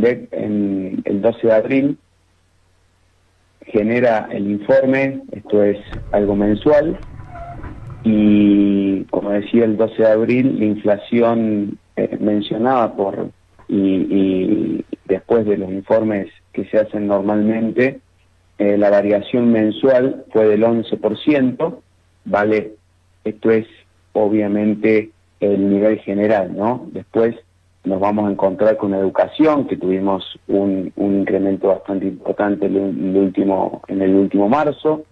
en el 12 de abril genera el informe, esto es algo mensual, y como decía, el 12 de abril la inflación mencionada y después de los informes que se hacen normalmente, la variación mensual fue del 11%, ¿vale? Esto es obviamente el nivel general, ¿no? Después nos vamos a encontrar con educación, que tuvimos un incremento bastante importante en el último marzo,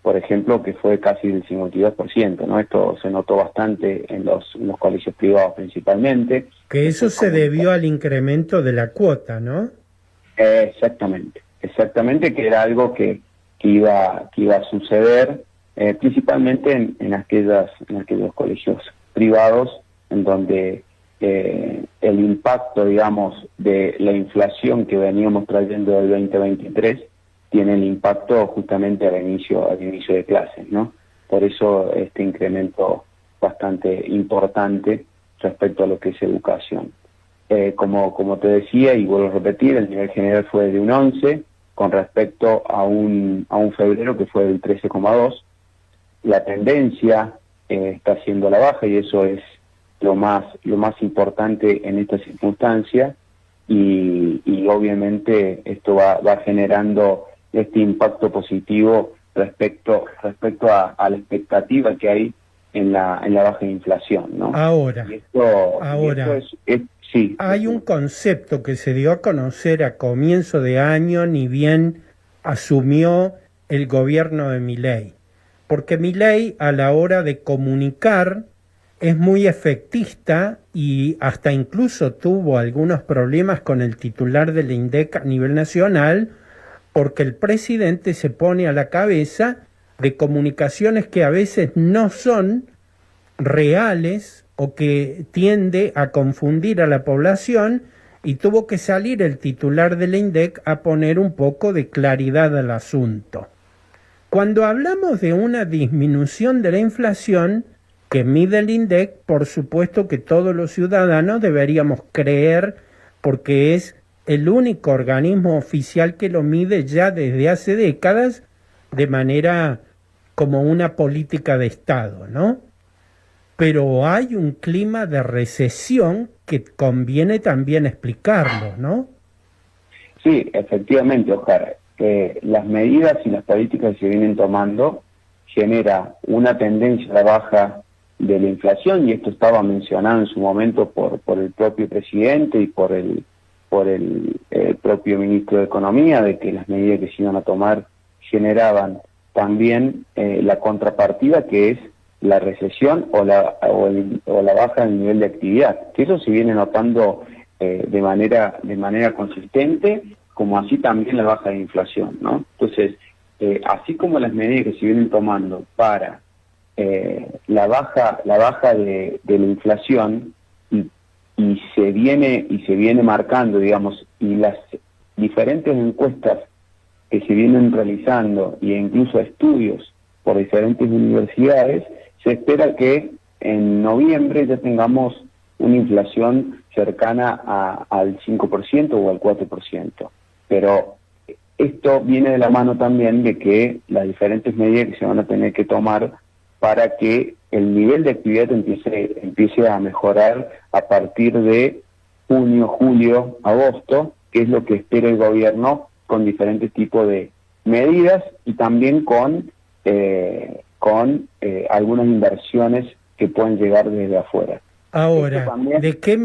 por ejemplo, que fue casi del 52%, ¿no? Esto se notó bastante en los colegios privados principalmente. Que eso se debió al incremento de la cuota, ¿no? Exactamente, que era algo que iba a suceder, principalmente en aquellos colegios privados, en donde el impacto, digamos, de la inflación que veníamos trayendo del 2023 tiene el impacto justamente al inicio de clases, ¿no? Por eso este incremento bastante importante respecto a lo que es educación. Como te decía, y vuelvo a repetir, el nivel general fue de un 11, con respecto a un febrero que fue del 13,2. La tendencia está siendo la baja, y eso es lo más importante en esta circunstancia, y obviamente esto va generando este impacto positivo respecto a la expectativa que hay en la baja inflación, ¿no? Ahora, Y esto sí. Hay un concepto que se dio a conocer a comienzo de año, ni bien asumió el gobierno de Milei, porque Milei, a la hora de comunicar, es muy efectista y hasta incluso tuvo algunos problemas con el titular del INDEC a nivel nacional, porque el presidente se pone a la cabeza de comunicaciones que a veces no son reales o que tiende a confundir a la población, y tuvo que salir el titular del INDEC a poner un poco de claridad al asunto. Cuando hablamos de una disminución de la inflación que mide el INDEC, por supuesto que todos los ciudadanos deberíamos creer, porque es el único organismo oficial que lo mide ya desde hace décadas de manera como una política de Estado, ¿no? Pero hay un clima de recesión que conviene también explicarlo, ¿no? Sí, efectivamente, Oscar. Las medidas y las políticas que se vienen tomando genera una tendencia a la baja de la inflación, y esto estaba mencionado en su momento por el propio presidente y por el propio ministro de Economía, de que las medidas que se iban a tomar generaban también la contrapartida, que es la recesión o la baja del nivel de actividad, que eso se viene notando de manera consistente, como así también la baja de inflación, ¿no? Entonces, así como las medidas que se vienen tomando para la baja de la inflación, y se viene marcando, digamos, y las diferentes encuestas que se vienen realizando, e incluso estudios por diferentes universidades, se espera que en noviembre ya tengamos una inflación cercana al 5% o al 4%. Pero esto viene de la mano también de que las diferentes medidas que se van a tener que tomar para que el nivel de actividad empiece a mejorar a partir de junio, julio, agosto, que es lo que espera el gobierno, con diferentes tipos de medidas, y también con algunas inversiones que pueden llegar desde afuera. Ahora, también, ¿de qué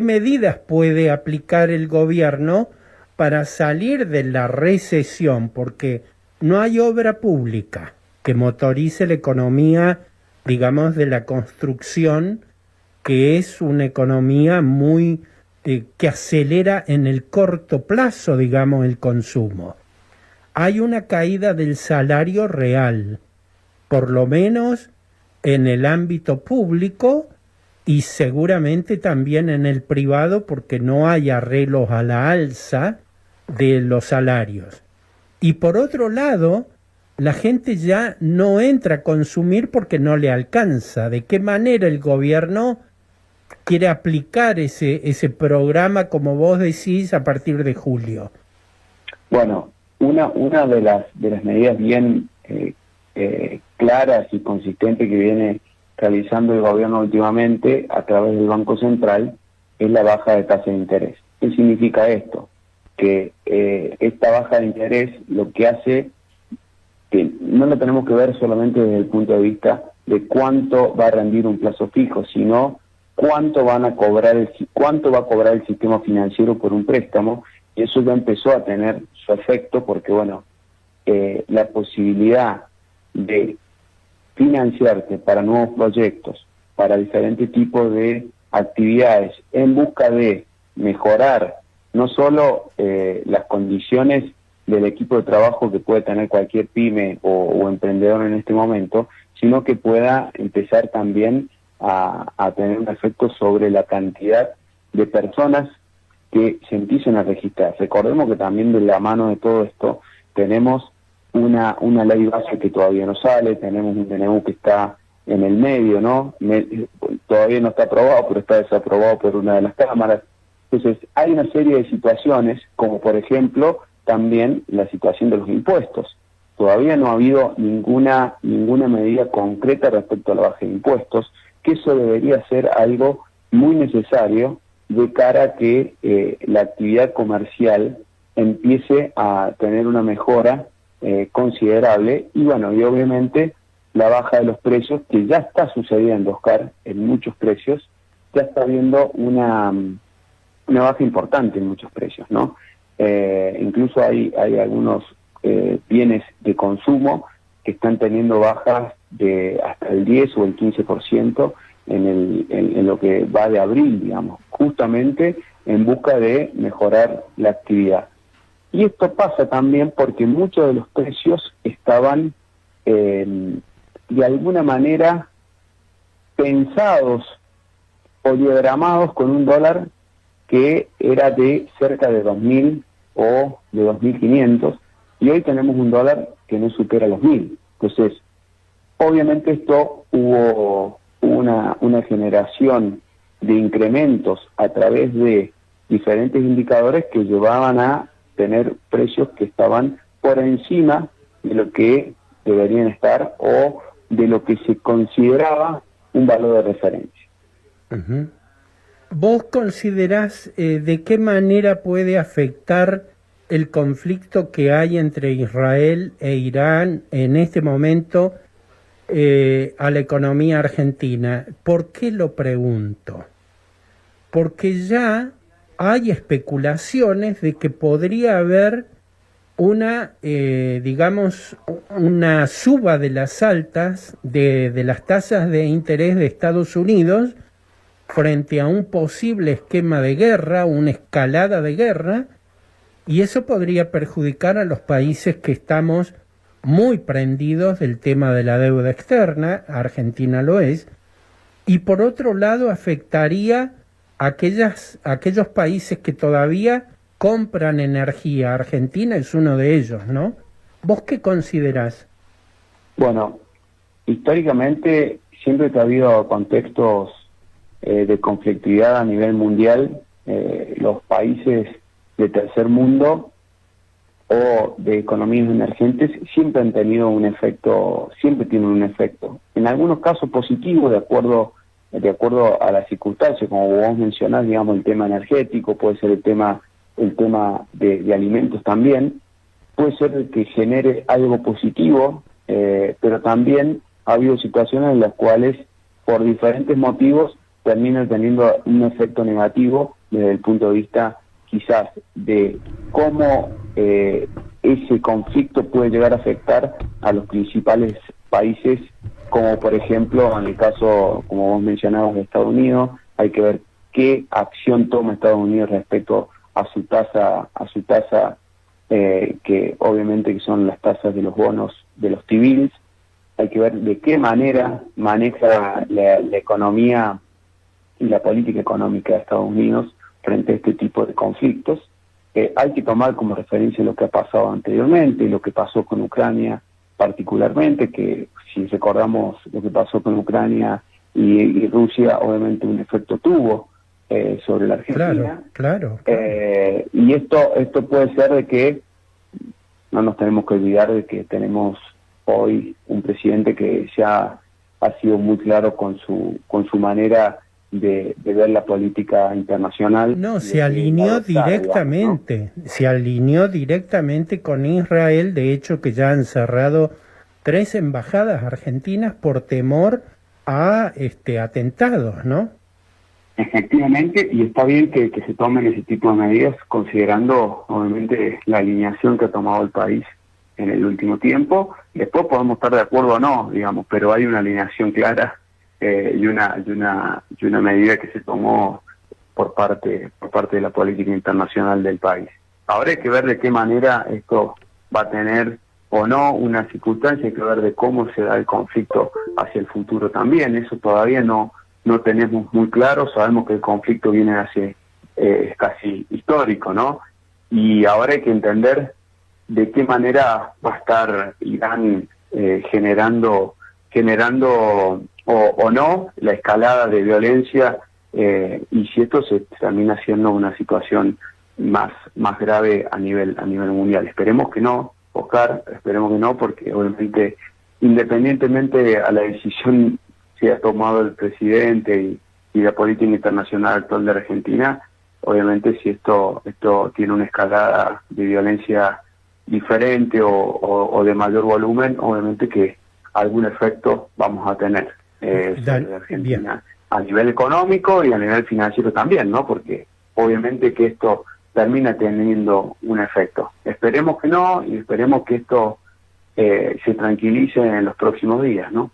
medidas puede aplicar el gobierno para salir de la recesión? Porque no hay obra pública que motorice la economía, digamos, de la construcción, que es una economía muy que acelera en el corto plazo, digamos, el consumo. Hay una caída del salario real, por lo menos en el ámbito público, y seguramente también en el privado, porque no hay arreglos a la alza de los salarios. Y por otro lado, la gente ya no entra a consumir porque no le alcanza. ¿De qué manera el gobierno quiere aplicar ese programa, como vos decís, a partir de julio? Bueno, una de las medidas bien claras y consistentes que viene realizando el gobierno últimamente a través del Banco Central es la baja de tasa de interés. ¿Qué significa esto? Que esta baja de interés lo que hace, que no lo tenemos que ver solamente desde el punto de vista de cuánto va a rendir un plazo fijo, sino cuánto va a cobrar el sistema financiero por un préstamo, y eso ya empezó a tener su efecto porque, bueno, la posibilidad de financiarte para nuevos proyectos, para diferentes tipos de actividades, en busca de mejorar no solo las condiciones del equipo de trabajo que puede tener cualquier pyme o emprendedor en este momento, sino que pueda empezar también a tener un efecto sobre la cantidad de personas que se empiecen a registrar. Recordemos que también de la mano de todo esto tenemos una ley base que todavía no sale, tenemos un DNU que está en el medio, ¿no? Todavía no está aprobado, pero está desaprobado por una de las cámaras. Entonces, hay una serie de situaciones, como por ejemplo, también la situación de los impuestos. Todavía no ha habido ninguna medida concreta respecto a la baja de impuestos, que eso debería ser algo muy necesario de cara a que la actividad comercial empiece a tener una mejora considerable, y bueno, y obviamente la baja de los precios, que ya está sucediendo, Oscar, en muchos precios, ya está habiendo una baja importante en muchos precios, ¿no? Incluso hay algunos bienes de consumo que están teniendo bajas de hasta el 10 o el 15% en lo que va de abril, digamos, justamente en busca de mejorar la actividad. Y esto pasa también porque muchos de los precios estaban de alguna manera pensados o diagramados con un dólar que era de cerca de 2.000 o de 2.500, y hoy tenemos un dólar que no supera los 1.000. Entonces, obviamente esto hubo una generación de incrementos a través de diferentes indicadores que llevaban a tener precios que estaban por encima de lo que deberían estar o de lo que se consideraba un valor de referencia. Uh-huh. ¿Vos considerás de qué manera puede afectar el conflicto que hay entre Israel e Irán en este momento a la economía argentina? ¿Por qué lo pregunto? Porque ya hay especulaciones de que podría haber una suba de las altas de las tasas de interés de Estados Unidos frente a un posible esquema de guerra, una escalada de guerra, y eso podría perjudicar a los países que estamos muy prendidos del tema de la deuda externa. Argentina lo es, y por otro lado afectaría a aquellos países que todavía compran energía. Argentina es uno de ellos, ¿no? ¿Vos qué considerás? Bueno, históricamente siempre que ha habido contextos de conflictividad a nivel mundial, los países de tercer mundo o de economías emergentes siempre han tenido un efecto, siempre tienen un efecto. En algunos casos positivo, de acuerdo a las circunstancias, como vos mencionás, digamos, el tema energético, puede ser el tema de alimentos también, puede ser que genere algo positivo, pero también ha habido situaciones en las cuales, por diferentes motivos, terminan teniendo un efecto negativo desde el punto de vista quizás de cómo ese conflicto puede llegar a afectar a los principales países, como por ejemplo en el caso, como vos mencionabas, de Estados Unidos. Hay que ver qué acción toma Estados Unidos respecto a su tasa, que obviamente que son las tasas de los bonos de los T-bills. Hay que ver de qué manera maneja la economía y la política económica de Estados Unidos frente a este tipo de conflictos. Hay que tomar como referencia lo que ha pasado anteriormente y lo que pasó con Ucrania particularmente, que si recordamos lo que pasó con Ucrania y Rusia obviamente un efecto tuvo sobre la Argentina. Claro. Y esto puede ser de que no nos tenemos que olvidar de que tenemos hoy un presidente que ya ha sido muy claro con su manera de ver la política internacional. No, se alineó directamente, digamos, ¿no? Se alineó directamente con Israel, de hecho que ya han cerrado 3 embajadas argentinas por temor a atentados, ¿no? Efectivamente, y está bien que se tomen ese tipo de medidas, considerando obviamente la alineación que ha tomado el país en el último tiempo. Después podemos estar de acuerdo o no, digamos, pero hay una alineación clara y una medida que se tomó por parte de la política internacional del país. Ahora hay que ver de qué manera esto va a tener o no una circunstancia, hay que ver de cómo se da el conflicto hacia el futuro también. Eso todavía no tenemos muy claro. Sabemos que el conflicto viene hace es casi histórico, ¿no? Y ahora hay que entender de qué manera va a estar Irán generando o no la escalada de violencia, y si esto se termina siendo una situación más grave a nivel mundial. Esperemos que no, Oscar, esperemos que no, porque obviamente, independientemente a la decisión que ha tomado el presidente y la política internacional actual de Argentina, obviamente si esto tiene una escalada de violencia diferente o de mayor volumen, obviamente que algún efecto vamos a tener sobre Argentina, bien, a nivel económico y a nivel financiero también, ¿no? Porque obviamente que esto termina teniendo un efecto. Esperemos que no, y esperemos que esto se tranquilice en los próximos días, ¿no?